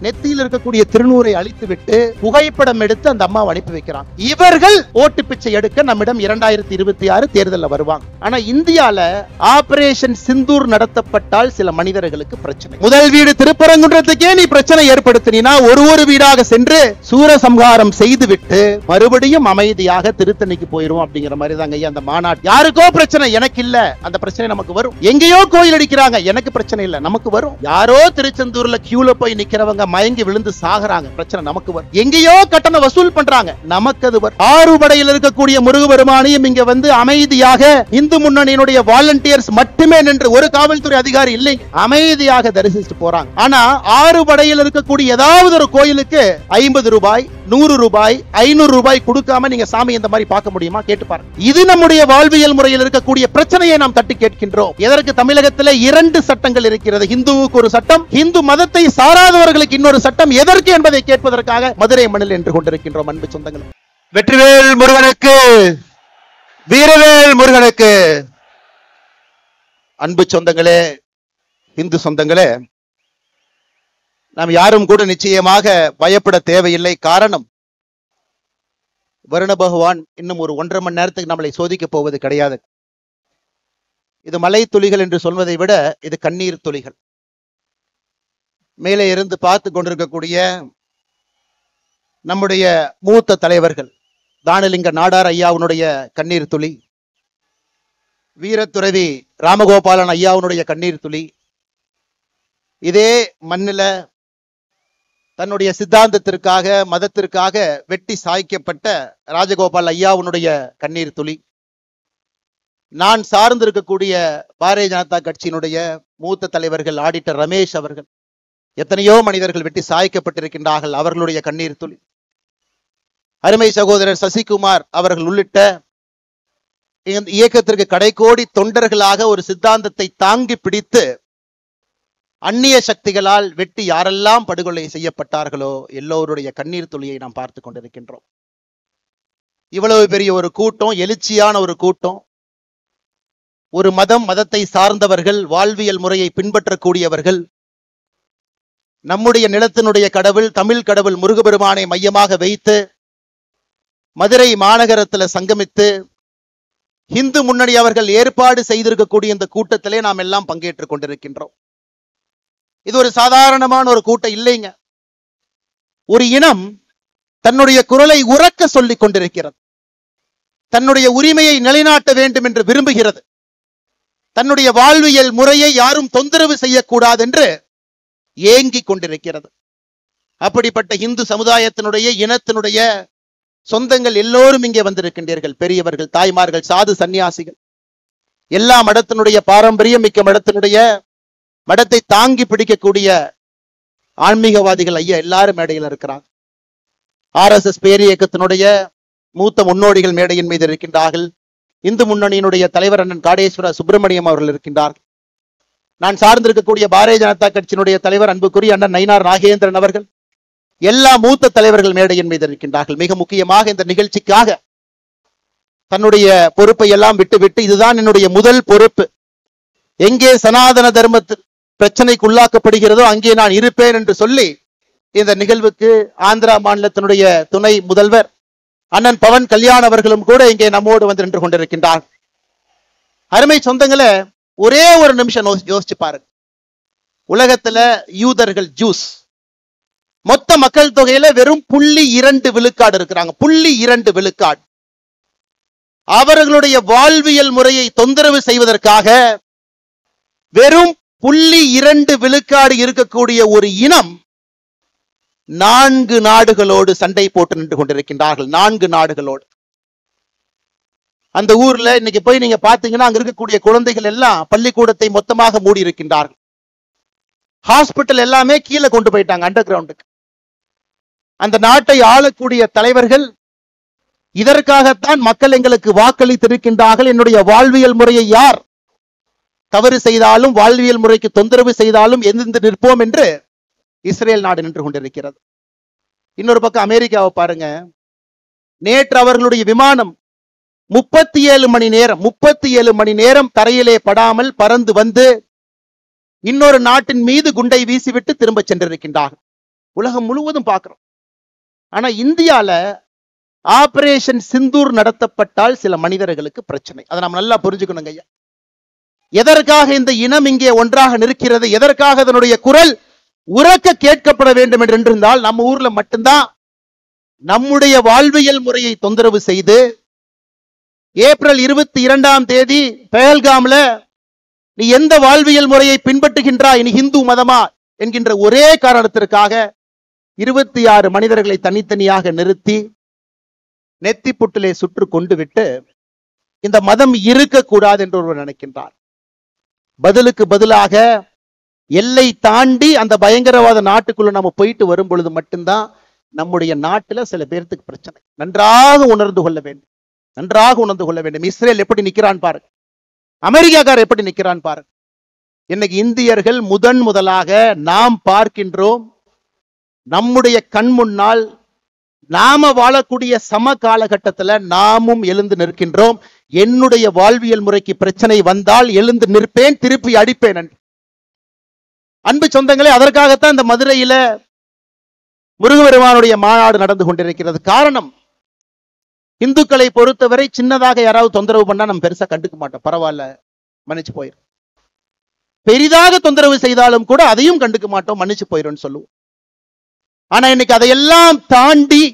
நெத்தியில் இருக்கக்கூடிய திருநூரை அழித்துவிட்டு புகைப்படம் எடுத்து அந்த அம்மாவை அனுப்பி வைக்கிறாங்க. இவர்கள் ஓட்டு பிச்சை எடுக்க நம்மிடம் 2026 தேர்தலில் வருவாங்க. ஆனா இந்தியால ஆபரேஷன் சிந்தூர் நடத்தப்பட்டால் சில மனிதர்களுக்கு பிரச்சனை. முதல் வீடு திருப்பரங்குன்றத்துக்கே நீ பிரச்சனை ஏற்படுத்தினா ஒரு வீடாக சென்று சூரசம்ஹாரம் செய்துவிட்டு மறுபடியும் அமைதியாக திருத்தணிக்கு போயிரும் அப்படிங்கிற மாதிரி தாங்க ஐயா அந்த மாநாடு. யாருக்கோ பிரச்சனை, எனக்கு இல்ல, அந்த பிரச்சனை நமக்கு வரும். எங்கேயோ கோயில் அடிக்கிறாங்க, எனக்கு பிரச்சனை இல்ல, நமக்கு வரும். யாரோ திருச்செந்தூர்ல கியூல போய் நிக்கிறவங்க மயங்கி விழுந்து சாகுறாங்க, பிரச்சனை நமக்கு வரும். எங்கேயோ கட்டணம் வசூல் பண்றாங்க, நமக்கு அது வரும். ஆறுபடையில் இருக்கக்கூடிய முருகபெருமானையும் இங்க வந்து அமைதியாக இந்து முன்னணியினுடைய வாலண்டியர்ஸ் மட்டுமே நின்று, ஒரு காவல்துறை அதிகாரி இல்லை, அமைதியாக தரிசிச்சுட்டு போறாங்க. ஆனா ஆறுபடையில் இருக்கக்கூடிய ஏதாவது ஒரு கோயிலுக்கு 50 ரூபாய் 100 ரூபாய் 500 ரூபாய் கொடுக்காம நீங்க சாமி இந்த மாதிரி பார்க்க முடியுமா? கேட்டு பாருங்க. இது நம்முடைய வாழ்வியல் முறையில் இருக்கக்கூடிய பிரச்சனையை நாம் தட்டி கேட்கின்றோம். எதற்கு தமிழகத்தில் 2 சட்டங்கள் இருக்கிறது. இந்துவுக்கு ஒரு சட்டம், இந்து மதத்தை சாராதவர்களுக்கு இன்னொரு சட்டம். எதற்கு என்பதை கேட்பதற்காக மதுரை மண்ணில் என்று கொண்டிருக்கின்றோம். அன்பு சொந்தங்களே, வெற்றிவேல் முருகனுக்கு, வீரவேல் முருகனுக்கு. அன்பு சொந்தங்களே, இந்து சொந்தங்களே, நாம் யாரும் கூட நிச்சயமாக பயப்பட தேவையில்லை. காரணம், வருண பகவான் இன்னும் ஒரு 1.5 மணி நேரத்துக்கு நம்மளை சோதிக்க போவது கிடையாது. இது மலை துளிகள் என்று சொல்வதை விட இது கண்ணீர் துளிகள். மேலே இருந்து பார்த்து கொண்டிருக்கக்கூடிய நம்முடைய மூத்த தலைவர்கள், தானலிங்க நாடார் ஐயாவுடைய கண்ணீர் துளி, வீரத்துறவி ராமகோபாலன் ஐயாவுடைய கண்ணீர் துளி, இதே மண்ணில தன்னுடைய சித்தாந்தத்திற்காக மதத்திற்காக வெட்டி சாய்க்கப்பட்ட ராஜகோபால் ஐயாவுடைய கண்ணீர் துளி, நான் சார்ந்திருக்கக்கூடிய பாரதிய ஜனதா கட்சியினுடைய மூத்த தலைவர்கள் ஆடிட்டர் ரமேஷ் அவர்கள், எத்தனையோ மனிதர்கள் வெட்டி சாய்க்கப்பட்டிருக்கின்றார்கள், அவர்களுடைய கண்ணீர் துளி, அருமை சகோதரர் சசிகுமார் அவர்கள் உள்ளிட்ட இந்த இயக்கத்திற்கு கடைக்கோடி தொண்டர்களாக ஒரு சித்தாந்தத்தை தாங்கி பிடித்து அந்நிய சக்திகளால் வெட்டி யாரெல்லாம் படுகொலை செய்யப்பட்டார்களோ எல்லோருடைய கண்ணீர் துளியை நாம் பார்த்து கொண்டிருக்கின்றோம். இவ்வளவு பெரிய ஒரு கூட்டம், எழுச்சியான ஒரு கூட்டம், ஒரு மதத்தை சார்ந்தவர்கள், வாழ்வியல் முறையை பின்பற்றக்கூடியவர்கள், நம்முடைய நிலத்தினுடைய கடவுள் தமிழ் கடவுள் முருகபெருமானை மையமாக வைத்து மதுரை மாநகரத்தில் சங்கமித்து இந்து முன்னணி அவர்கள் ஏற்பாடு செய்திருக்கக்கூடிய இந்த கூட்டத்திலே நாம் எல்லாம் பங்கேற்றுக் கொண்டிருக்கின்றோம். இது ஒரு சாதாரணமான ஒரு கூட்டம் இல்லைங்க. ஒரு இனம் தன்னுடைய குரலை உரக்க சொல்லிக் கொண்டிருக்கிறது, தன்னுடைய உரிமையை நிலைநாட்ட வேண்டும் என்று விரும்புகிறது, தன்னுடைய வாழ்வியல் முறையை யாரும் தொந்தரவு செய்யக்கூடாது என்று ஏங்கிக் கொண்டிருக்கிறது. அப்படிப்பட்ட இந்து சமுதாயத்தினுடைய இனத்தினுடைய சொந்தங்கள் எல்லோரும் இங்கே வந்திருக்கின்றீர்கள். பெரியவர்கள், தாய்மார்கள், சாது சன்னியாசிகள், எல்லா மடத்தினுடைய பாரம்பரியம் மிக்க மடத்தினுடைய மடத்தை தாங்கி பிடிக்கக்கூடிய ஆன்மீகவாதிகள் ஐயா எல்லாரும் மேடையில் இருக்கிறாங்க. RSS பேர் இயக்கத்தினுடைய மூத்த முன்னோடிகள் மேடையின் மீது இருக்கின்றார்கள். இந்து முன்னணியினுடைய தலைவர் அண்ணன் காடேஸ்வர சுப்பிரமணியம் அவர்கள் இருக்கின்றார்கள். நான் சார்ந்திருக்கக்கூடிய பாரதிய ஜனதா கட்சியினுடைய தலைவர் அன்புக்குரிய அண்ணன் நயினார் நாகேந்திரன் அவர்கள், எல்லா மூத்த தலைவர்கள் மேடையின் மீது இருக்கின்றார்கள். மிக முக்கியமாக இந்த நிகழ்ச்சிக்காக தன்னுடைய பொறுப்பை எல்லாம் விட்டுவிட்டு, இதுதான் என்னுடைய முதல் பொறுப்பு, எங்கே சனாதன தர்ம பிரச்சனைக்கு உள்ளாக்கப்படுகிறதோ அங்கே நான் இருப்பேன் என்று சொல்லி இந்த நிகழ்வுக்கு ஆந்திரா மாநிலத்தினுடைய துணை முதல்வர் அண்ணன் பவன் கல்யாண் அவர்களும் கூட இங்கே நம்மோடு வந்து நின்று கொண்டிருக்கின்றார். அருமை சொந்தங்களை, ஒரே ஒரு நிமிஷம் யோசிச்சு பாருங்க. உலகத்துல யூதர்கள், ஜூஸ், மொத்த மக்கள் தொகையில வெறும் 0.2 விழுக்காடு இருக்கிறாங்க. 0.2 விழுக்காடு. அவர்களுடைய வாழ்வியல் முறையை தொந்தரவு செய்வதற்காக வெறும் 0.2 விழுக்காடு இருக்கக்கூடிய ஒரு இனம் 4 நாடுகளோடு சண்டை போட்டு நின்று கொண்டிருக்கின்றார்கள். 4 நாடுகளோடு. அந்த ஊர்ல இன்னைக்கு போய் நீங்க பாத்தீங்கன்னா அங்க இருக்கக்கூடிய குழந்தைகள் எல்லாம் பள்ளிக்கூடத்தை மொத்தமாக மூடி இருக்கின்றார்கள். ஹாஸ்பிட்டல் எல்லாமே கீழே கொண்டு போயிட்டாங்க, அண்டர் கிரவுண்டுக்கு. அந்த நாட்டை ஆளக்கூடிய தலைவர்கள் இதற்காகத்தான் மக்கள் எங்களுக்கு வாக்களித்திருக்கின்றார்கள், என்னுடைய வாழ்வியல் முறையை யார் தவறு செய்தாலும் வாழ்வியல் முறைக்கு தொந்தரவு செய்தாலும் எதிர்த்து நிற்போம் என்று இஸ்ரேல் நாடு நின்று கொண்டிருக்கிறது. இன்னொரு பக்கம் அமெரிக்காவை பாருங்க. நேற்று அவர்களுடைய விமானம் 37 மணி நேரம் தரையிலே படாமல் பறந்து வந்து இன்னொரு நாட்டின் மீது குண்டை வீசிவிட்டு திரும்ப சென்றிருக்கின்றார்கள். உலகம் முழுவதும் பார்க்கிறோம். ஆனா இந்தியால ஆபரேஷன் சிந்தூர் நடத்தப்பட்டால் சில மனிதர்களுக்கு பிரச்சனை. அதை நாம் நல்லா புரிஞ்சுக்கணுங்க ஐயா. எதற்காக இந்த இனம் இங்கே ஒன்றாக நிற்கிறது, எதற்காக அதனுடைய குரல் உரக்க கேட்கப்பட வேண்டும் என்று இருந்தால், நம்ம ஊர்ல மட்டும்தான் நம்முடைய வாழ்வியல் முறையை தொந்தரவு செய்து ஏப்ரல் 22ஆம் தேதி பெஹல்காம்ல நீ எந்த வாழ்வியல் முறையை பின்பற்றுகின்றாய், நீ இந்து மதமா என்கின்ற ஒரே காரணத்திற்காக 26 மனிதர்களை தனித்தனியாக நிறுத்தி நெத்தி புட்டிலே சுற்று கொண்டு விட்டு இந்த மதம் இருக்கக்கூடாது என்று ஒருவர் நினைக்கின்றார். பதிலுக்கு பதிலாக எல்லை தாண்டி அந்த பயங்கரவாத நாட்டுக்குள்ள நம்ம போயிட்டு வரும் பொழுது மட்டும்தான் நம்முடைய நாட்டுல சில பேர்த்துக்கு பிரச்சனை. நன்றாக உணர்ந்து கொள்ள வேண்டும், நன்றாக உணர்ந்து கொள்ள வேண்டும். இஸ்ரேல் எப்படி நிக்கிறான் பாருங்க, அமெரிக்காக்காரர் எப்படி நிக்கிறான் பாருங்க. இன்னைக்கு இந்தியர்கள் முதலாக நாம் பார்க்கின்றோம், நம்முடைய கண் முன்னால் நாம வாழக்கூடிய சம காலகட்டத்துல நாமும் எழுந்து நிற்கின்றோம். என்னுடைய வாழ்வியல் முறைக்கு பிரச்சனை வந்தால் எழுந்து நிற்பேன், திருப்பி அடிப்பேன் என்று. அன்பு சொந்தங்களே, அதற்காகத்தான் இந்த மதுரையில முருகபெருமானுடைய மாநாடு நடந்து கொண்டிருக்கிறது. காரணம், இந்துக்களை பொறுத்தவரை சின்னதாக யாராவது தொந்தரவு பண்ணா நம்ம பெருசா கண்டுக்க மாட்டோம், பரவாயில்ல மன்னிச்சு போயிரும். பெரிதாக தொந்தரவு செய்தாலும் கூட அதையும் கண்டுக்க மாட்டோம், மன்னிச்சு போயிரும் சொல்லுவோம். ஆனா இன்னைக்கு அதையெல்லாம் தாண்டி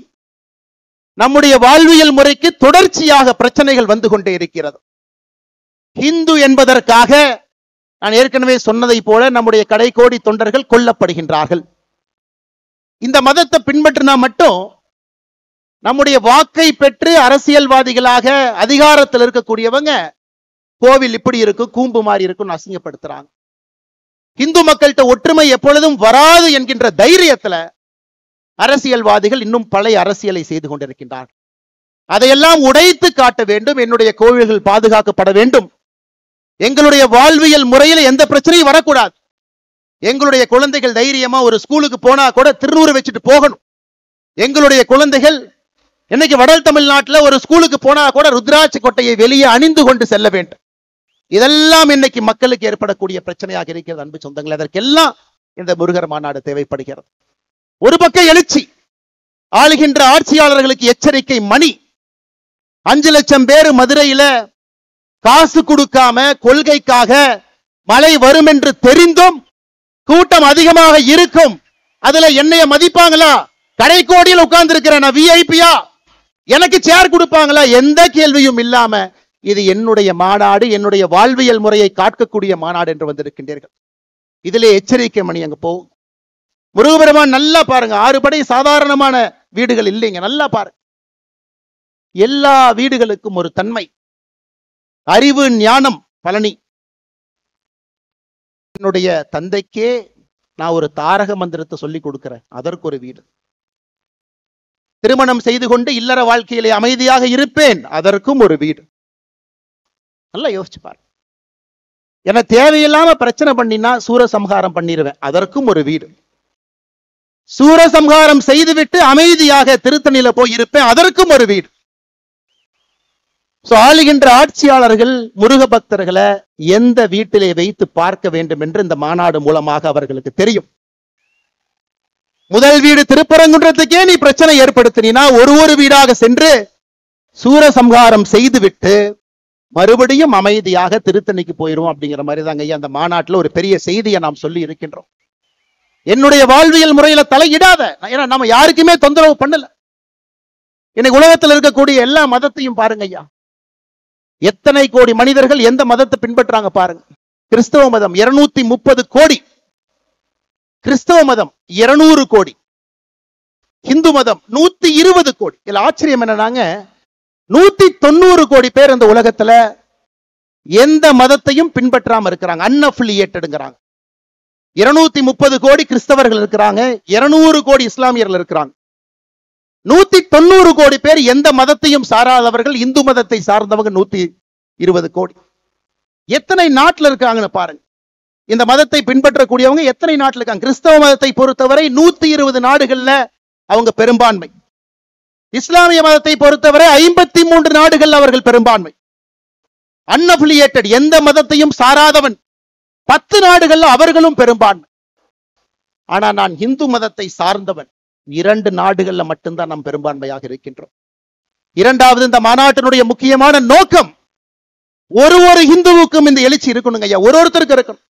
நம்முடைய வாழ்வியல் முறைக்கு தொடர்ச்சியாக பிரச்சனைகள் வந்து கொண்டே இருக்கிறது. இந்து என்பதற்காக நான் ஏற்கனவே சொன்னதை போல நம்முடைய கடைக்கோடி தொண்டர்கள் கொல்லப்படுகின்றார்கள். இந்த மதத்தை பின்பற்றினா மட்டும் நம்முடைய வாக்கை பெற்று அரசியல்வாதிகளாக அதிகாரத்தில் இருக்கக்கூடியவங்க கோவில் இப்படி இருக்கும், கூம்பு மாதிரி இருக்கும் அசிங்கப்படுத்துறாங்க. இந்து மக்கள்கிட்ட ஒற்றுமை எப்பொழுதும் வராது என்கின்ற தைரியத்துல அரசியல்வாதிகள் இன்னும் பழைய அரசியலை செய்து கொண்டிருக்கின்றார்கள். அதையெல்லாம் உடைத்து காட்ட வேண்டும். என்னுடைய கோவில்கள் பாதுகாக்கப்பட வேண்டும். எங்களுடைய வாழ்வியல் முறையில் எந்த பிரச்சனையும் வரக்கூடாது. எங்களுடைய குழந்தைகள் தைரியமா ஒரு ஸ்கூலுக்கு போனா கூட திருநூறு வச்சுட்டு போகணும். எங்களுடைய குழந்தைகள் இன்னைக்கு வட தமிழ்நாட்டில் ஒரு ஸ்கூலுக்கு போனா கூட ருத்ராட்ச கொட்டையை வெளியே அணிந்து கொண்டு செல்ல வேண்டும். இதெல்லாம் இன்னைக்கு மக்களுக்கு ஏற்படக்கூடிய பிரச்சனையாக இருக்கிறது. அன்பு சொந்தங்கள், அதற்கெல்லாம் இந்த முருகர் மாநாடு தேவைப்படுகிறது. ஒரு பக்கம் எழுச்சி, ஆளுகின்ற ஆட்சியாளர்களுக்கு எச்சரிக்கை மணி. 5 லட்சம் பேர் மதுரையில காசு கொடுக்காம கொள்கைக்காக மழை வரும் என்று தெரிந்தும் கூட்டம் அதிகமாக இருக்கும். அதுல என்னைய மதிப்பாங்களா? கடைக்கோடியில் உட்கார்ந்து இருக்கிறேன் நான் விஐபியா? எனக்கு சேர் கொடுப்பாங்களா? எந்த கேள்வியும் இல்லாம இது என்னுடைய மாநாடு, என்னுடைய வாழ்வியல் முறையை காக்கக்கூடிய மாநாடு என்று வந்திருக்கின்றீர்கள். இதிலே எச்சரிக்கை மணி அங்க போகும். முருகபெருமான் நல்லா பாருங்க, 6 படை சாதாரணமான வீடுகள் இல்லைங்க. நல்லா பாருங்க, எல்லா வீடுகளுக்கும் ஒரு தன்மை, அறிவு, ஞானம். பழனி என்னுடைய தந்தைக்கே நான் ஒரு தாரக மந்திரத்தை சொல்லி கொடுக்கிறேன், அதற்கு ஒரு வீடு. திருமணம் செய்து கொண்டு இல்லற வாழ்க்கையிலே அமைதியாக இருப்பேன், அதற்கும் ஒரு வீடு. நல்லா யோசிச்சு பாருங்க. என தேவையில்லாம பிரச்சனை பண்ணினா சூரசம்ஹாரம் பண்ணிடுவேன், அதற்கும் ஒரு வீடு. சூரசம்ஹாரம் செய்துவிட்டு அமைதியாக திருத்தணியில போய் இருப்பேன், அதற்கும் ஒரு வீடு. ஆளுகின்ற ஆட்சியாளர்கள் முருக பக்தர்களை எந்த வீட்டிலே வைத்து பார்க்க வேண்டும் என்று இந்த மாநாடு மூலமாக அவர்களுக்கு தெரியும். முதல் வீடு திருப்பரங்குன்றத்துக்கே நீ பிரச்சனை ஏற்படுத்தினா ஒரு வீடாக சென்று சூரசம்ஹாரம் செய்துவிட்டு மறுபடியும் அமைதியாக திருத்தணிக்கு போயிரும். அப்படிங்கிற மாதிரி தாங்க ஐயா அந்த மாநாட்டில் ஒரு பெரிய செய்தியை நாம் சொல்லி இருக்கின்றோம். என்னுடைய வாழ்வியல் முறையில தலையிடாத, ஏன்னா நம்ம யாருக்குமே தொந்தரவு பண்ணல. இன்னைக்கு உலகத்தில் இருக்கக்கூடிய எல்லா மதத்தையும் பாருங்க ஐயா, எத்தனை கோடி மனிதர்கள் எந்த மதத்தை பின்பற்றாங்க பாருங்க. கிறிஸ்தவ மதம் 230 கோடி, கிறிஸ்தவ மதம் 200 கோடி, இந்து மதம் 120 கோடி. இதுல ஆச்சரியம் என்னன்னாங்க, 190 கோடி பேர் இந்த உலகத்துல எந்த மதத்தையும் பின்பற்றாம இருக்கிறாங்க, அன்அஃபிலியேட்டடுங்கிறாங்க. 230 கோடி கிறிஸ்தவர்கள் இருக்கிறாங்க, 200 கோடி இஸ்லாமியர்கள் இருக்கிறாங்க. 190 கோடி பேர் எந்த மதத்தையும் சாராதவர்கள், இந்து மதத்தை சார்ந்தவங்க 120 கோடி. எத்தனை நாட்டில் இருக்காங்கன்னு பாருங்க. இந்த மதத்தை பின்பற்றக்கூடியவங்க எத்தனை நாட்டில் இருக்காங்க? கிறிஸ்தவ மதத்தை பொறுத்தவரை 120 நாடுகள்ல அவங்க பெரும்பான்மை. இஸ்லாமிய மதத்தை பொறுத்தவரை 53 நாடுகள் அவர்கள் பெரும்பான்மை. அன்அஃபிலியேட்டட், எந்த மதத்தையும் சாராதவன் 10 நாடுகள்ல அவர்களும் பெரும்பான்மை. ஆனா நான் இந்து மதத்தை சார்ந்தவன். 2 நாடுகள்ல மட்டும்தான் நாம் பெரும்பான்மையாக இருக்கின்றோம். இரண்டாவது, இந்த மாநாட்டினுடைய முக்கியமான நோக்கம், ஒரு இந்துவுக்கும் இந்த எழுச்சி இருக்கணுங்க ஐயா, ஒருத்தருக்கு இருக்கணும்.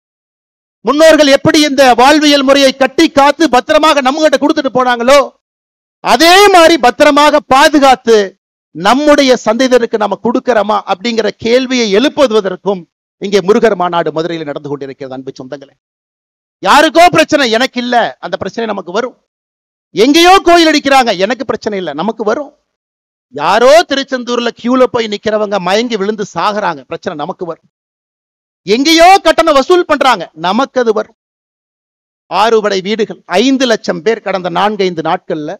முன்னோர்கள் எப்படி இந்த வாழ்வியல் முறையை கட்டி காத்து பத்திரமாக நம்மகிட்ட கொடுத்துட்டு போனாங்களோ, அதே மாதிரி பத்திரமாக பாதுகாத்து நம்முடைய சந்ததியருக்கு நம்ம கொடுக்கிறோமா அப்படிங்கிற கேள்வியை எழுப்புவதற்கும் இங்கே முருகர் மாநாடு மதுரையில் நடந்து கொண்டிருக்கிறது. அன்பு சொந்தங்களே, யாருக்கோ பிரச்சனை, எனக்கு இல்ல, அந்த பிரச்சனை நமக்கு வரும். எங்கேயோ கோயில் அடிக்கிறாங்க, எனக்கு பிரச்சனை இல்லை, நமக்கு வரும். யாரோ திருச்செந்தூர்ல கியூல போய் நிக்கிறவங்க மயங்கி விழுந்து சாகுறாங்க, பிரச்சனை நமக்கு வரும். எங்கேயோ கட்டணம் வசூல் பண்றாங்க, நமக்கு அது வரும். 6 படை வீடுகள், 5 லட்சம் பேர் கடந்த 4-5 நாட்கள்ல.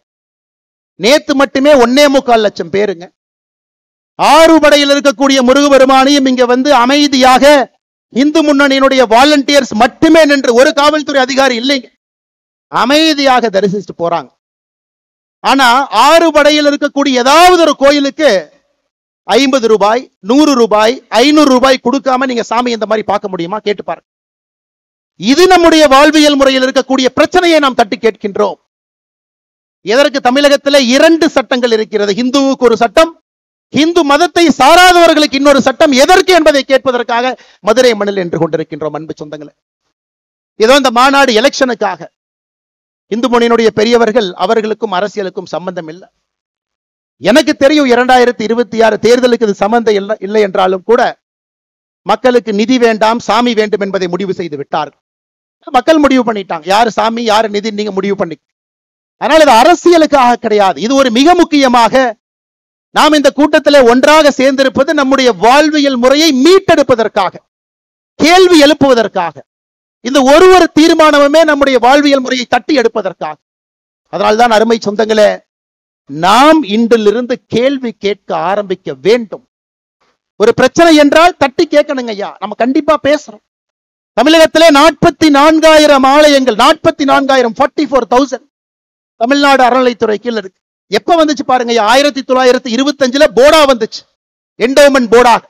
நேத்து மட்டுமே 1.25 லட்சம் பேருங்க. 6 படையில் இருக்கக்கூடிய முருகபெருமானையும் இங்க வந்து அமைதியாக இந்து முன்னணியினுடைய வாலண்டியர்ஸ் மட்டுமே நின்று, ஒரு காவல்துறை அதிகாரி இல்லைங்க, அமைதியாக தரிசிச்சுட்டு போறாங்க. ஆனா 6 படையில் இருக்கக்கூடிய ஏதாவது ஒரு கோயிலுக்கு 50 ரூபாய், 100 ரூபாய், 500 ரூபாய் கொடுக்காம நீங்க சாமி இந்த மாதிரி பார்க்க முடியுமா? கேட்டு பாருங்க. இது நம்முடைய வாழ்வியல் முறையில் இருக்கக்கூடிய பிரச்சனையை நாம் தட்டி கேட்கின்றோம். எதற்கு தமிழகத்தில் 2 சட்டங்கள் இருக்கிறது, இந்துவுக்கு ஒரு சட்டம், இந்து மதத்தை சாராதவர்களுக்கு இன்னொரு சட்டம், எதற்கு என்பதை கேட்பதற்காக மதுரை மண்ணில் என்று கொண்டிருக்கின்றோம். அன்பு சொந்தங்களே, ஏதோ இந்த மாநாடு எலெக்ஷனுக்காக, இந்து முன்னணியினுடைய பெரியவர்கள் அவர்களுக்கும் அரசியலுக்கும் சம்பந்தம் இல்லை. எனக்கு தெரியும் 2026 தேர்தலுக்கு இது சம்பந்தம் இல்லை என்றாலும் கூட மக்களுக்கு நிதி வேண்டாம், சாமி வேண்டும் என்பதை முடிவு செய்து விட்டார்கள். மக்கள் முடிவு பண்ணிட்டாங்க, யாரு சாமி யாரு நிதி நீங்க முடிவு பண்ணி. அதனால இது அரசியலுக்காக கிடையாது. இது ஒரு மிக முக்கியமாக நாம் இந்த கூட்டத்தில் ஒன்றாக சேர்ந்திருப்பது நம்முடைய வாழ்வியல் முறையை மீட்டெடுப்பதற்காக, கேள்வி எழுப்புவதற்காக. இந்த ஒரு தீர்மானமுமே நம்முடைய வாழ்வியல் முறையை தட்டி எடுப்பதற்காக. அதனால்தான் அருமை சொந்தங்களே, நாம் இன்றிலிருந்து கேள்வி கேட்க ஆரம்பிக்க வேண்டும். ஒரு பிரச்சனை என்றால் தட்டி கேட்கணுங்க ஐயா, நம்ம கண்டிப்பா பேசுறோம். தமிழகத்திலே 44,000 ஆலயங்கள், 44,000, 44,000 தமிழ்நாடு அறநிலைத்துறை கீழ இருக்கு. எப்ப வந்துச்சு பாருங்க, 1925 போர்டா வந்துச்சு, என்டோமென்ட் போர்டாக.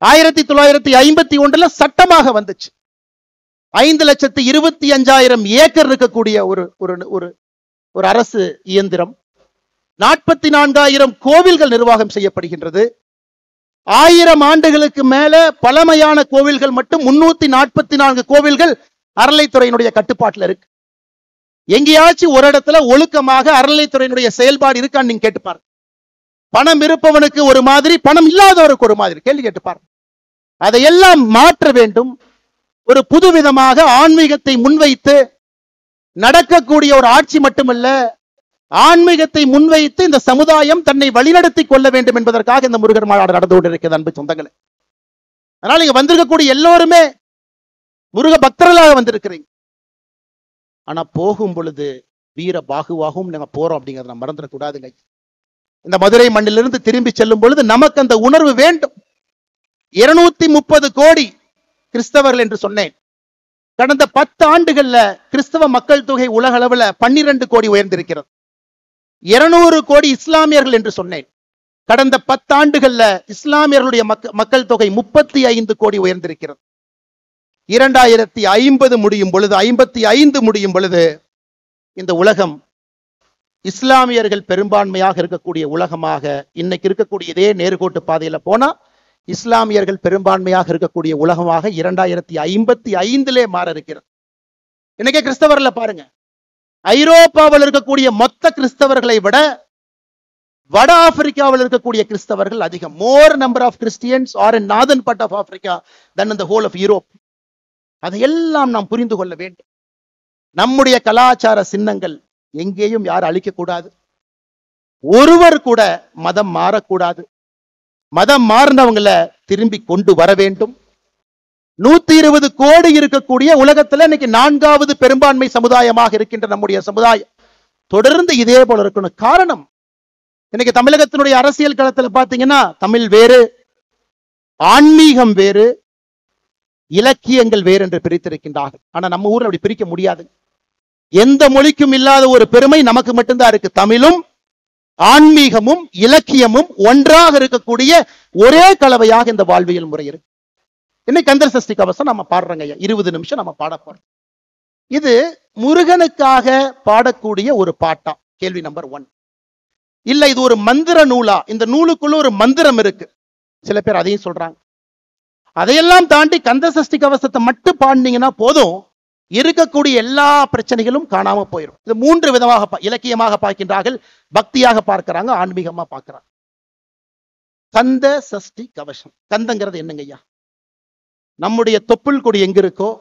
1951 சட்டமாக வந்துச்சு. 5,25,000 ஏக்கர் இருக்கக்கூடிய ஒரு அரசு இயந்திரம். 44,000 கோவில்கள் நிர்வாகம் செய்யப்படுகின்றது. 1000 ஆண்டுகளுக்கு மேல பழமையான கோவில்கள் மட்டும் 344 கோவில்கள் அறநிலைத்துறையினுடைய கட்டுப்பாட்டில் இருக்கு. எங்கேயாச்சும் ஒரு இடத்துல ஒழுக்கமாக அறநிலைத்துறையினுடைய செயல்பாடு இருக்கான்னு நீங்க கேட்டுப்பாரு. பணம் இருப்பவனுக்கு ஒரு மாதிரி, பணம் இல்லாதவருக்கு ஒரு மாதிரி. கேள்வி கேட்டுப்பாரு. அதையெல்லாம் மாற்ற வேண்டும். ஒரு புதுவிதமாக ஆன்மீகத்தை முன்வைத்து நடக்கக்கூடிய ஒரு ஆட்சி மட்டுமல்ல, ஆன்மீகத்தை முன்வைத்து இந்த சமுதாயம் தன்னை வழிநடத்தி கொள்ள வேண்டும் என்பதற்காக இந்த முருகர் மாநாடு நடந்து கொண்டிருக்கிறது. அன்பு சொந்தங்களே, அதனால இங்க வந்திருக்கக்கூடிய எல்லோருமே முருக பக்தர்களாக வந்திருக்கிறீங்க. ஆனா போகும் பொழுது வீர பாகுவாகவும் நாங்க போறோம் அப்படிங்கிறத நம்ம மறந்துடக்கூடாதுங்க. இந்த மதுரை மண்ணிலிருந்து திரும்பி செல்லும் பொழுது நமக்கு அந்த உணர்வு வேண்டும். 230 கோடி கிறிஸ்தவர்கள் என்று சொன்னேன். கடந்த 10 ஆண்டுகள்ல கிறிஸ்தவ மக்கள் தொகை உலக அளவுல 12 கோடி உயர்ந்திருக்கிறது. 200 கோடி இஸ்லாமியர்கள் என்று சொன்னேன். கடந்த 10 ஆண்டுகள்ல இஸ்லாமியர்களுடைய மக்கள் தொகை 35 கோடி உயர்ந்திருக்கிறது. 2050 முடியும் பொழுது, 55 முடியும் பொழுது இந்த உலகம் இஸ்லாமியர்கள் பெரும்பான்மையாக இருக்கக்கூடிய உலகமாக, இன்னைக்கு இருக்கக்கூடிய இதே நேர்கோட்டு பாதையில போனா இஸ்லாமியர்கள் பெரும்பான்மையாக இருக்கக்கூடிய உலகமாக 2055 மாற இருக்கிறது. இன்னைக்கு கிறிஸ்தவர்ல பாருங்க, ஐரோப்பாவில் இருக்கக்கூடிய மொத்த கிறிஸ்தவர்களை விட வட ஆப்பிரிக்காவில் இருக்கக்கூடிய கிறிஸ்தவர்கள் அதிகம். More number of Christians are in northern part of Africa than in the whole of Europe. அதையெல்லாம் நாம் புரிந்து கொள்ள வேண்டும். நம்முடைய கலாச்சார சின்னங்கள் எங்கேயும் யாரும் அழிக்க கூடாது. ஒருவர் கூட மதம் மாறக்கூடாது. மதம் மாறினவங்களை திரும்பி கொண்டு வர வேண்டும். 120 கோடி இருக்கக்கூடிய உலகத்துல இன்னைக்கு 4வது பெரும்பான்மை சமுதாயமாக இருக்கின்ற நம்முடைய சமுதாயம் தொடர்ந்து இதே போல இருக்கணும். காரணம், இன்னைக்கு தமிழகத்தினுடைய அரசியல் களத்துல பாத்தீங்கன்னா தமிழ் வேறு, ஆன்மீகம் வேறு, இலக்கியங்கள் வேறு என்று பிரித்திருக்கின்றார்கள். ஆனா நம்ம ஊர்ல அப்படி பிரிக்க முடியாது. எந்த மொழிக்கும் இல்லாத ஒரு பெருமை நமக்கு மட்டும்தான் இருக்கு. தமிழும் ஆன்மீகமும் இலக்கியமும் ஒன்றாக இருக்கக்கூடிய ஒரே கலவையாக இந்த வாழ்வியல் முறை இருக்கு. இன்னைக்கு கந்தர் சஷ்டி கவசம் நம்ம பாடுறோங்க, 20 நிமிஷம் நம்ம பாட போறோம். இது முருகனுக்காக பாடக்கூடிய ஒரு பாட்டா? கேள்வி நம்பர் 1. இல்ல இது ஒரு மந்திர நூலா? இந்த நூலுக்குள்ள ஒரு மந்திரம் இருக்கு, சில பேர் அதையும் சொல்றாங்க. அதையெல்லாம் தாண்டி கந்த சஷ்டி கவசத்தை மட்டும் பாடினீங்கன்னா போதும், இருக்கக்கூடிய எல்லா பிரச்சனைகளும் காணாம போயிடும். இது 3 விதமாக இலக்கியமாக பார்க்கின்றார்கள், பக்தியாக பார்க்கிறாங்க, ஆன்மீகமா பார்க்கிறாங்க. கந்த சஷ்டி கவசம். கந்தங்கிறது என்னங்க ஐயா? நம்முடைய தொப்புள் கொடி எங்க இருக்கோ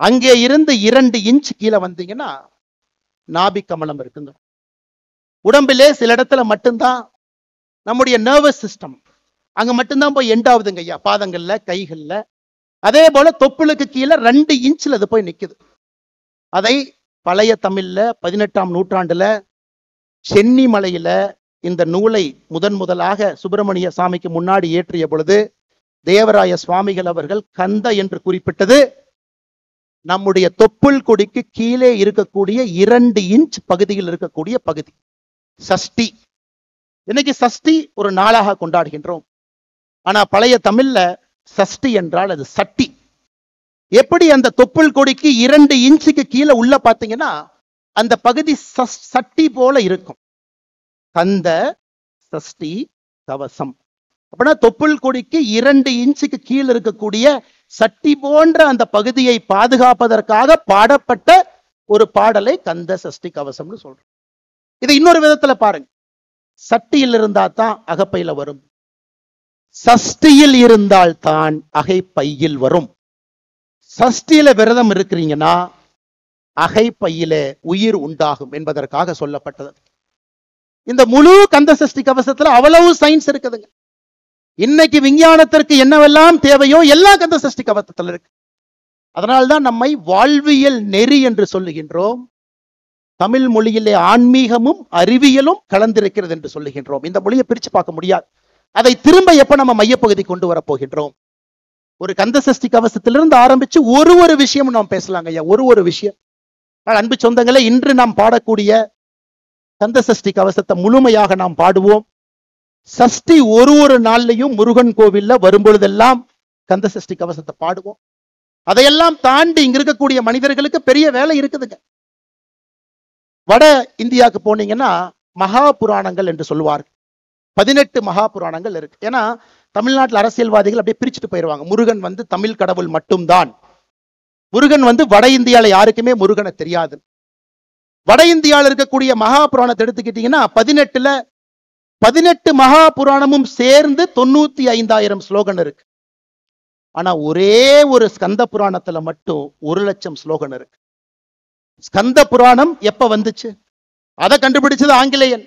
அங்கே இருந்து 2 இன்ச் கீழே வந்தீங்கன்னா நாபி கமலம் இருக்குங்க. உடம்பிலே சில இடத்துல மட்டும்தான் நம்முடைய நர்வஸ் சிஸ்டம் அங்க மட்டும்தான் போய் எண்ட் ஆகுதுங்க ஐயா, பாதங்கள்ல, கைகள்ல. அதே போல தொப்புளுக்கு கீழே 2 இன்ச்ல அது போய் நிக்குது. அதை பழைய தமிழ்ல 18ஆம் நூற்றாண்டுல சென்னிமலையில இந்த நூலை முதலாக சுப்பிரமணிய சாமிக்கு முன்னாடி ஏற்றிய பொழுது தேவராய சுவாமிகள் அவர்கள் கந்த என்று குறிப்பிட்டது நம்முடைய தொப்புள் கொடிக்கு கீழே இருக்கக்கூடிய 2 இன்ச் பகுதியில் இருக்கக்கூடிய பகுதி சஷ்டி. இன்னைக்கு சஷ்டி ஒரு நாளாக கொண்டாடுகின்றோம். ஆனா பழைய தமிழ்ல சஷ்டி என்றால் அது சட்டி. எப்படி அந்த தொப்புள் கொடிக்கு 2 இன்ச்சுக்கு கீழே உள்ள பாத்தீங்கன்னா அந்த பகுதி சட்டி போல இருக்கும். கந்த சஷ்டி கவசம் அப்படின்னா தொப்புள் கொடிக்கு 2 இன்ச்சுக்கு கீழே இருக்கக்கூடிய சட்டி போன்ற அந்த பகுதியை பாதுகாப்பதற்காக பாடப்பட்ட ஒரு பாடலை கந்த சஷ்டி கவசம்னு சொல்றோம். இது இன்னொரு விதத்துல பாருங்க, சட்டியில் இருந்தா தான் அகப்பையில வரும், சஷ்டியில் இருந்தால் தான் அகைப்பையில் வரும். சஷ்டியில விரதம் இருக்கிறீங்கன்னா அகைப்பையில உயிர் உண்டாகும் என்பதற்காக சொல்லப்பட்டது. இந்த முழு கந்த சஷ்டி கவசத்துல அவ்வளவு சயின்ஸ் இருக்குதுங்க. இன்னைக்கு விஞ்ஞானத்திற்கு என்னவெல்லாம் தேவையோ எல்லாம் கந்த சஷ்டி கவசத்துல இருக்கு. அதனால்தான் நம்மை வாழ்வியல் நெறி என்று சொல்லுகின்றோம். தமிழ் மொழியிலே ஆன்மீகமும் அறிவியலும் கலந்திருக்கிறது என்று சொல்லுகின்றோம். இந்த மொழியை பிரிச்சு பார்க்க முடியாது. அதை திரும்ப எப்ப நம்ம மையப்பகுதி கொண்டு வர போகின்றோம்? ஒரு கந்த சஷ்டி கவசத்திலிருந்து ஆரம்பிச்சு ஒரு விஷயம் நாம் பேசலாங்க ஐயா, ஒரு விஷயம். அன்பு சொந்தங்களே, இன்று நாம் பாடக்கூடிய கந்த சஷ்டி கவசத்தை முழுமையாக நாம் பாடுவோம். சஷ்டி ஒரு நாள்லையும் முருகன் கோவில்ல வரும்பொழுதெல்லாம் கந்த சஷ்டி கவசத்தை பாடுவோம். அதையெல்லாம் தாண்டி இங்க இருக்கக்கூடிய மனிதர்களுக்கு பெரிய வேலை இருக்குதுங்க. வட இந்தியாவுக்கு போனீங்கன்னா மகா புராணங்கள் என்று சொல்லுவார்கள். 18 மகா புராணங்கள் இருக்கு. ஏன்னா தமிழ்நாட்டில் அரசியல்வாதிகள் அப்படியே பிரிச்சுட்டு போயிடுவாங்க. முருகன் தமிழ் கடவுள் மட்டும்தான். முருகன் வட இந்தியால யாருக்குமே முருகனை தெரியாது. வட இந்தியாவில் இருக்கக்கூடிய மகா புராணத்தை எடுத்துக்கிட்டீங்கன்னா 18 மகா புராணமும் சேர்ந்து 95,000 ஸ்லோகன் இருக்கு. ஆனா ஒரே ஒரு ஸ்கந்த புராணத்துல மட்டும் 1,00,000 ஸ்லோகன் இருக்கு. ஸ்கந்த புராணம் எப்ப வந்துச்சு? அதை கண்டுபிடிச்சது ஆங்கிலேயன்.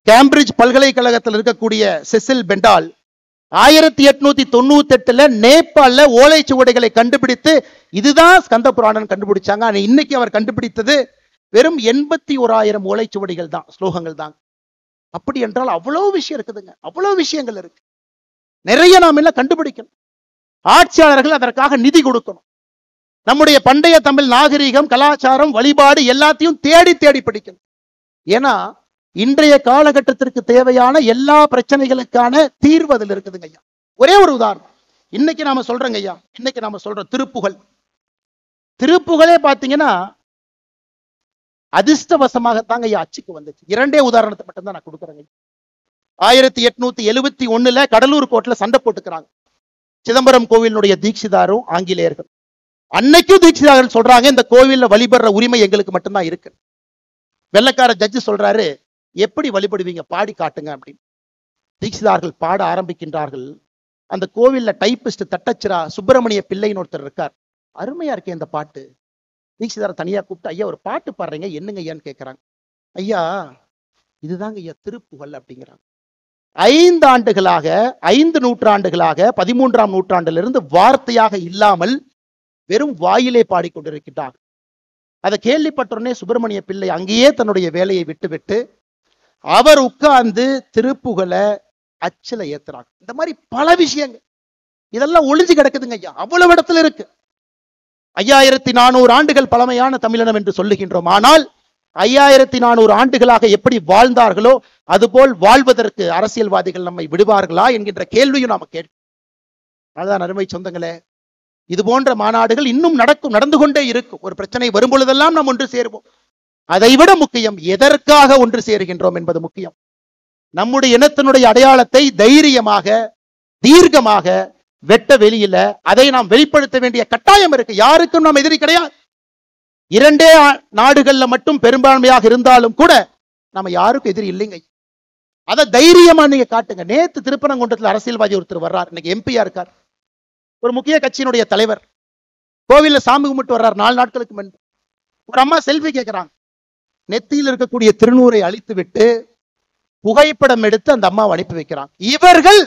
கேம்பிரிட்ஜ் பல்கலைக்கழகத்தில் இருக்கக்கூடிய செசில் பெண்டால் 1898 நேபாள ஓலைச்சுவடைகளை கண்டுபிடித்து இதுதான் ஸ்கந்த புராணம் கண்டுபிடிச்சாங்க. ஆனா இன்னைக்கு அவர் கண்டுபிடித்தது வெறும் 81,000 ஓலைச்சுவடிகள் தான், ஸ்லோகங்கள் தான். அப்படி என்றால் அவ்வளவு விஷயம் இருக்குதுங்க, அவ்வளவு விஷயங்கள் இருக்கு. நிறைய நாம் என்ன கண்டுபிடிக்கணும். ஆட்சியாளர்கள் அதற்காக நிதி கொடுக்கணும். நம்முடைய பண்டைய தமிழ் நாகரிகம், கலாச்சாரம், வழிபாடு எல்லாத்தையும் தேடி தேடி படிக்கணும். ஏன்னா இன்றைய காலகட்டத்திற்கு தேவையான எல்லா பிரச்சனைகளுக்கான தீர்வு அதில் இருக்குதுங்க ஐயா. ஒரே ஒரு உதாரணம் இன்னைக்கு நாம சொல்றோங்க ஐயா. இன்னைக்கு நாம சொல்றோம் திருப்புகழே பாத்தீங்கன்னா அதிர்ஷ்டவசமாகத்தாங்க ஐயா அச்சுக்கு வந்துச்சு. 2 உதாரணத்தை மட்டும்தான் நான் கொடுக்குறேங்க. 1871 கடலூர் கோர்ட்ல சண்டை போட்டுக்கிறாங்க சிதம்பரம் கோவிலுடைய தீட்சிதாரும் ஆங்கிலேயர்கள். அன்னைக்கும் தீட்சிதார்கள் சொல்றாங்க இந்த கோவில்ல வழிபடுற உரிமை எங்களுக்கு மட்டும்தான் இருக்கு. வெள்ளக்கார ஜட்ஜு சொல்றாரு, எப்படி வழிபடுவீங்க, பாடி காட்டுங்க அப்படின்னு. தீட்சிதார்கள் பாட ஆரம்பிக்கின்றார்கள். அந்த கோவில்ல டைப்பிஸ்ட் தட்டச்சிரா சுப்பிரமணிய பிள்ளைன்னு ஒருத்தர் இருக்கார். அருமையா இருக்கே இந்த பாட்டு. தீட்சிதார தனியா கூப்பிட்டு, ஐயா ஒரு பாட்டு பாடுறீங்க, என்னங்க ஐயான்னு கேட்கிறாங்க. ஐயா இதுதாங்க ஐயா திருப்புகழ் அப்படிங்கிறாங்க. 5 நூற்றாண்டுகளாக 13ஆம் நூற்றாண்டிலிருந்து வார்த்தையாக இல்லாமல் வெறும் வாயிலே பாடிக்கொண்டிருக்கிறார். அதை கேள்விப்பட்டோடனே சுப்பிரமணிய பிள்ளை அங்கேயே தன்னுடைய வேலையை விட்டுவிட்டு அவர் உட்கார்ந்து திருப்புகழை அச்சில ஏத்துறாங்க. இந்த மாதிரி பல விஷயங்கள் இதெல்லாம் ஒளிஞ்சு கிடக்குதுங்க ஐயா, அவ்வளவு இடத்துல இருக்கு. 5400 ஆண்டுகள் பழமையான தமிழினம் என்று சொல்லுகின்றோம். ஆனால் 5400 ஆண்டுகளாக எப்படி வாழ்ந்தார்களோ அதுபோல் வாழ்வதற்கு அரசியல்வாதிகள் நம்மை விடுவார்களா என்கின்ற கேள்வியும் நாம கேட்கிறோம். அதுதான் அருமை சொந்தங்களே, இது போன்ற மாநாடுகள் இன்னும் நடந்து கொண்டே இருக்கும். ஒரு பிரச்சனை வரும் பொழுதெல்லாம் நாம் ஒன்று சேருவோம். அதைவிட முக்கியம், எதற்காக ஒன்று சேருகின்றோம் என்பது முக்கியம். நம்முடைய இனத்தினுடைய அடையாளத்தை தைரியமாக, தீர்க்கமாக, வெட்ட வெளியில அதை நாம் வெளிப்படுத்த வேண்டிய கட்டாயம் இருக்கு. யாருக்கும் நாம் எதிரி கிடையாது. இரண்டே நாடுகள்ல மட்டும் பெரும்பான்மையாக இருந்தாலும் கூட நம்ம யாருக்கும் எதிரி இல்லைங்க. அதை தைரியமா நீங்க காட்டுங்க. நேத்து திருப்பரங்குன்றத்தில் அரசியல்வாதி ஒருத்தர் வர்றார், இன்னைக்கு எம்பியா இருக்கார், ஒரு முக்கிய கட்சியினுடைய தலைவர். கோவில்ல சாமி கும்பிட்டு வர்றார் 4 நாட்களுக்கு முன்பு. ஒரு அம்மா செல்ஃபி கேட்கிறாங்க. நெத்தியில் இருக்கக்கூடிய திருநூரை அழித்து விட்டு புகைப்படம் எடுத்து அந்த அம்மாவை அனுப்பி வைக்கிறாங்க. இவர்கள்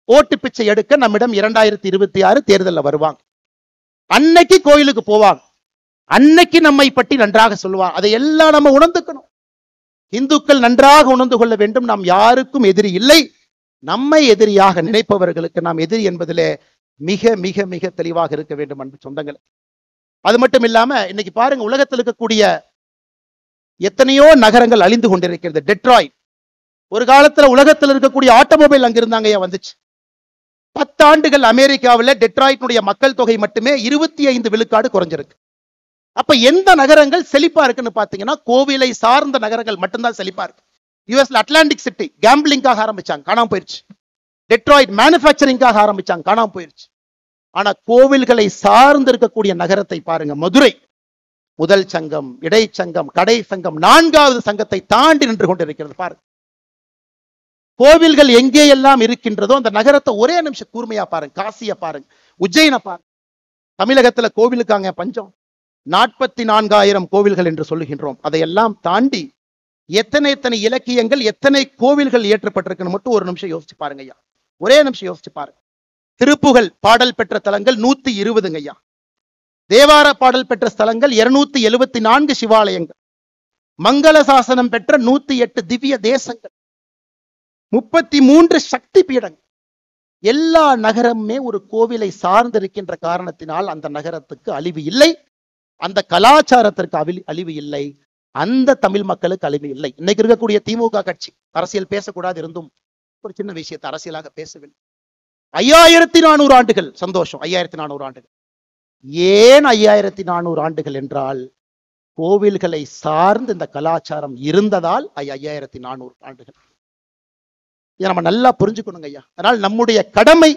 ஓட்டு பிச்சை எடுக்க நம்மிடம் 2026 தேர்தலில் வருவாங்க. அன்னைக்கு கோயிலுக்கு போவாங்க, அன்னைக்கு நம்மை பற்றி நன்றாக சொல்லுவாங்க. அதை எல்லாம் நம்ம உணர்ந்துக்கணும். இந்துக்கள் நன்றாக உணர்ந்து கொள்ள வேண்டும், நாம் யாருக்கும் எதிரி இல்லை. நம்மை எதிரியாக நினைப்பவர்களுக்கு நாம் எதிரி என்பதிலே மிக மிக மிக தெளிவாக இருக்க வேண்டும் அன்பு சொந்தங்கள். அது மட்டும் இல்லாம இன்னைக்கு பாருங்க, உலகத்தில் இருக்கக்கூடிய எத்தனையோ நகரங்கள் அழிந்து கொண்டிருக்கிறது. டெட்ராய்ட் ஒரு காலத்துல உலகத்தில் இருக்கக்கூடிய ஆட்டோமொபைல் அங்க இருந்தாங்க வந்துச்சு. 10 ஆண்டுகள் அமெரிக்காவில் டெட்ராய்டினுடைய மக்கள் தொகை மட்டுமே 25 விழுக்காடு குறைஞ்சிருக்கு. அப்ப எந்த நகரங்கள் செழிப்பா இருக்குன்னு பாத்தீங்கன்னா கோவிலை சார்ந்த நகரங்கள் மட்டும்தான் செழிப்பா இருக்கு. யுஎஸ்ல அட்லாண்டிக் சிட்டி கேம்பிளிங்காக ஆரம்பிச்சாங்க, காணாம போயிருச்சு. டெட்ராய்ட் மேனுஃபேக்சரிங்காக ஆரம்பிச்சாங்க, காணாம போயிருச்சு. ஆனா கோவில்களை சார்ந்து இருக்கக்கூடிய நகரத்தை பாருங்க, மதுரை முதல் சங்கம், இடைச்சங்கம், கடை சங்கம், 4வது சங்கத்தை தாண்டி நின்று கொண்டிருக்கிறது. பாருங்க, கோவில்கள் எங்கே எல்லாம் இருக்கின்றதோ அந்த நகரத்தை ஒரே நிமிஷம் கூர்மையா பாருங்க. காசியை பாருங்க, உஜ்ஜயினை பாருங்க. தமிழகத்துல கோவிலுக்காங்க பஞ்சம். 44,000 கோவில்கள் என்று சொல்லுகின்றோம். அதையெல்லாம் தாண்டி எத்தனை இலக்கியங்கள், எத்தனை கோவில்கள் இயற்றப்பட்டிருக்குன்னு மட்டும் ஒரு நிமிஷம் யோசிச்சு பாருங்க ஐயா. ஒரே நிமிஷம் யோசிச்சு பாருங்க. திருப்புகழ் பாடல் பெற்ற தலங்கள் 120 ஐயா. தேவார பாடல் பெற்ற ஸ்தலங்கள் 274 சிவாலயங்கள். மங்கள சாசனம் பெற்ற 108 திவ்ய தேசங்கள், 33 சக்தி பீடங்கள். எல்லா நகரமுமே ஒரு கோவிலை சார்ந்திருக்கின்ற காரணத்தினால் அந்த நகரத்துக்கு அழிவு இல்லை, அந்த கலாச்சாரத்திற்கு அழிவு இல்லை, அந்த தமிழ் மக்களுக்கு அழிவு இல்லை. இன்னைக்கு இருக்கக்கூடிய திமுக கட்சி அரசியல் பேசக்கூடாது இருந்தும் ஒரு சின்ன விஷயத்தை அரசியலாக பேசவில்லை. 5400 ஆண்டுகள் சந்தோஷம். 5400 ஆண்டுகள். ஏன் 5400 ஆண்டுகள் என்றால் கோவில்களை சார்ந்து இந்த கலாச்சாரம் இருந்ததால் 5400 ஆண்டுகள். இதை நம்ம நல்லா புரிஞ்சுக்கணுங்க ஐயா. அதனால் நம்முடைய கடமை.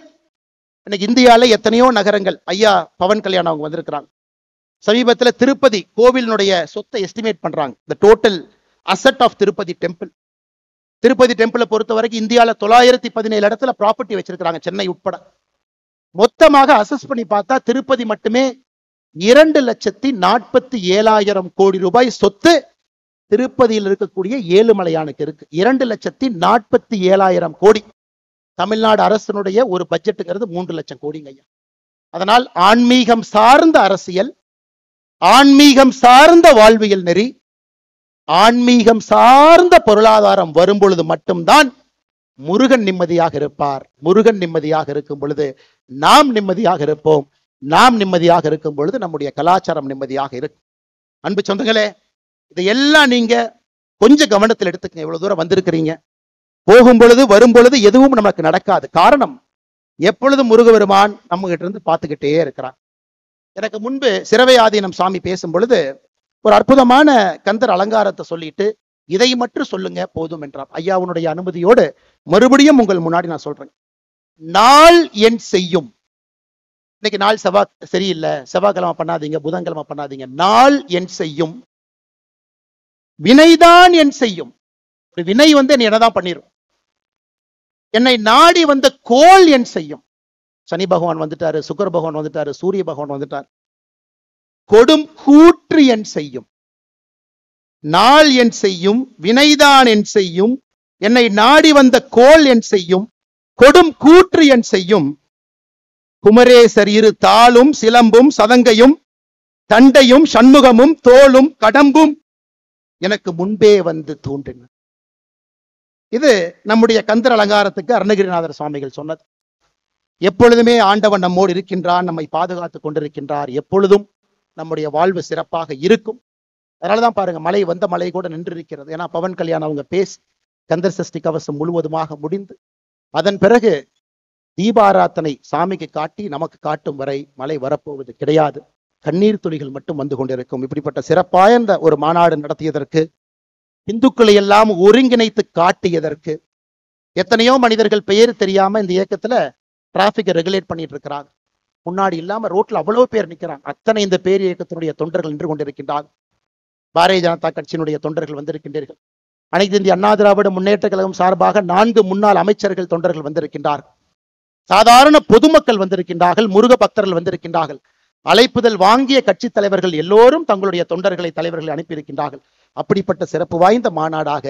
இன்னைக்கு இந்தியாவில எத்தனையோ நகரங்கள், ஐயா பவன் கல்யாணம் அவங்க வந்திருக்கிறாங்க. சமீபத்தில் திருப்பதி கோவிலினுடைய சொத்தை எஸ்டிமேட் பண்றாங்க. The total asset of Tirupati temple. Tirupati டெம்பிளை பொறுத்த வரைக்கும் இந்தியாவில் 917 இடத்துல ப்ராப்பர்ட்டி வச்சிருக்கிறாங்க, சென்னை உட்பட. மொத்தமாக அசஸ் பண்ணி பார்த்தா திருப்பதி மட்டுமே 2,47,000 கோடி ரூபாய் சொத்து திருப்பதியில் இருக்கக்கூடிய ஏழுமலையானுக்கு இருக்கு. 2,47,000 கோடி. தமிழ்நாடு அரசனுடைய ஒரு பட்ஜெட்டுங்கிறது 3 லட்சம் கோடிங்க ஐயா. அதனால் ஆன்மீகம் சார்ந்த அரசியல், ஆன்மீகம் சார்ந்த வாழ்வியல் நெறி, ஆன்மீகம் சார்ந்த பொருளாதாரம் வரும் பொழுது மட்டும்தான் முருகன் நிம்மதியாக இருப்பார். முருகன் நிம்மதியாக இருக்கும் பொழுது நாம் நிம்மதியாக இருப்போம். நாம் நிம்மதியாக இருக்கும் பொழுது நம்முடைய கலாச்சாரம் நிம்மதியாக இருக்கும். அன்பு சொந்தங்களே, இதையெல்லாம் நீங்க கொஞ்சம் கவனத்தில் எடுத்துக்கங்க. இவ்வளவு தூரம் வந்திருக்கிறீங்க. போகும் பொழுது வரும் பொழுது எதுவும் நமக்கு நடக்காது. காரணம், எப்பொழுதும் முருகபெருமான் நம்ம கிட்ட இருந்து பார்த்துக்கிட்டே இருக்கிறான். எனக்கு முன்பு சிரவை ஆதீனம் சாமி பேசும் பொழுது ஒரு அற்புதமான கந்தர் அலங்காரத்தை சொல்லிட்டு இதை மட்டும் சொல்லுங்க போதும் என்றார். ஐயாவுடைய அனுமதியோடு மறுபடியும் உங்கள் முன்னாடி நான் சொல்றேன். நாள் என் செய்யும். இன்னைக்கு நாள் செவ்வாய் சரியில்லை, செவ்வாய்க்கிழமை பண்ணாதீங்க, புதன்கிழமை பண்ணாதீங்க. நாள் என் செய்யும், வினைதான் என் செய்யும். வினை என்னை என்னதான் பண்ணிரும். என்னை நாடி வந்த கோள் என் செய்யும். சனி பகவான் வந்துட்டாரு, சுக்கர பகவான் வந்துட்டாரு, சூரிய பகவான் வந்துட்டார். கொடும் கூற்று என் செய்யும். நாள் என் செய்யும், வினைதான் என் செய்யும், என்னை நாடி வந்த கோள் என் செய்யும், கொடும் கூற்று என் செய்யும். குமரேசர் இரு தாளும் சிலம்பும் சதங்கையும் தண்டையும் சண்முகமும் தோளும் கடம்பும் எனக்கு முன்பே வந்து தோன்றின. இது நம்முடைய கந்தர் அலங்காரத்துக்கு அருணகிரிநாதர் சுவாமிகள் சொன்னது. எப்பொழுதுமே ஆண்டவன் நம்மோடு இருக்கின்றான், நம்மை பாதுகாத்துக் கொண்டிருக்கின்றார். எப்பொழுதும் நம்முடைய வாழ்வு சிறப்பாக இருக்கும். அதனாலதான் பாருங்க, மழை வந்த மழை கூட நின்று இருக்கிறது. ஏன்னா பவன் கல்யாணம் அவங்க பேசி கந்தர் சஷ்டி கவசம் முழுவதுமாக முடிந்து அதன் பிறகு தீபாராத்தனை சாமிக்கு காட்டி நமக்கு காட்டும் வரை மழை வரப்போவது கிடையாது. கண்ணீர் துளிகள் மட்டும் வந்து கொண்டிருக்கும். இப்படிப்பட்ட சிறப்பாய்ந்த ஒரு மாநாடு நடத்தியதற்கு, இந்துக்களை எல்லாம் ஒருங்கிணைத்து காட்டியதற்கு, எத்தனையோ மனிதர்கள் பெயர் தெரியாம இந்த இயக்கத்துல டிராபிக்கை ரெகுலேட் பண்ணிட்டு இருக்கிறாங்க. முன்னாடி இல்லாம ரோட்ல அவ்வளவு பேர் நிக்கிறாங்க. அத்தனை இந்த பேர் இயக்கத்தினுடைய தொண்டர்கள் நின்று கொண்டிருக்கின்றார்கள். பாரதிய ஜனதா கட்சியினுடைய தொண்டர்கள் வந்திருக்கின்றீர்கள். அனைத்து இந்திய அண்ணா திராவிட முன்னேற்ற கழகம் சார்பாக 4 முன்னாள் அமைச்சர்கள் தொண்டர்கள் வந்திருக்கின்றார்கள். சாதாரண பொதுமக்கள் வந்திருக்கின்றார்கள். முருக பக்தர்கள் வந்திருக்கின்றார்கள். அழைப்புதல் வாங்கிய கட்சி தலைவர்கள் எல்லோரும் தங்களுடைய தொண்டர்களை தலைவர்களை அனுப்பியிருக்கின்றார்கள். அப்படிப்பட்ட சிறப்பு வாய்ந்த மாநாடாக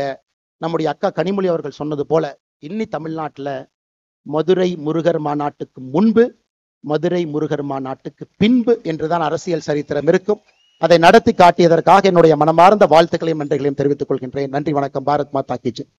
நம்முடைய அக்கா கனிமொழி அவர்கள் சொன்னது போல இன்னி தமிழ்நாட்டுல மதுரை முருகர் மாநாட்டுக்கு முன்பு, மதுரை முருகர் மாநாட்டுக்கு பின்பு என்றுதான் அரசியல் சரித்திரம் இருக்கும். அதை நடத்தி காட்டியதற்காக என்னுடைய மனமார்ந்த வாழ்த்துக்களையும் நன்றிகளையும் தெரிவித்துக் கொள்கின்றேன். நன்றி, வணக்கம். பாரத் மாதா கி ஜெய்.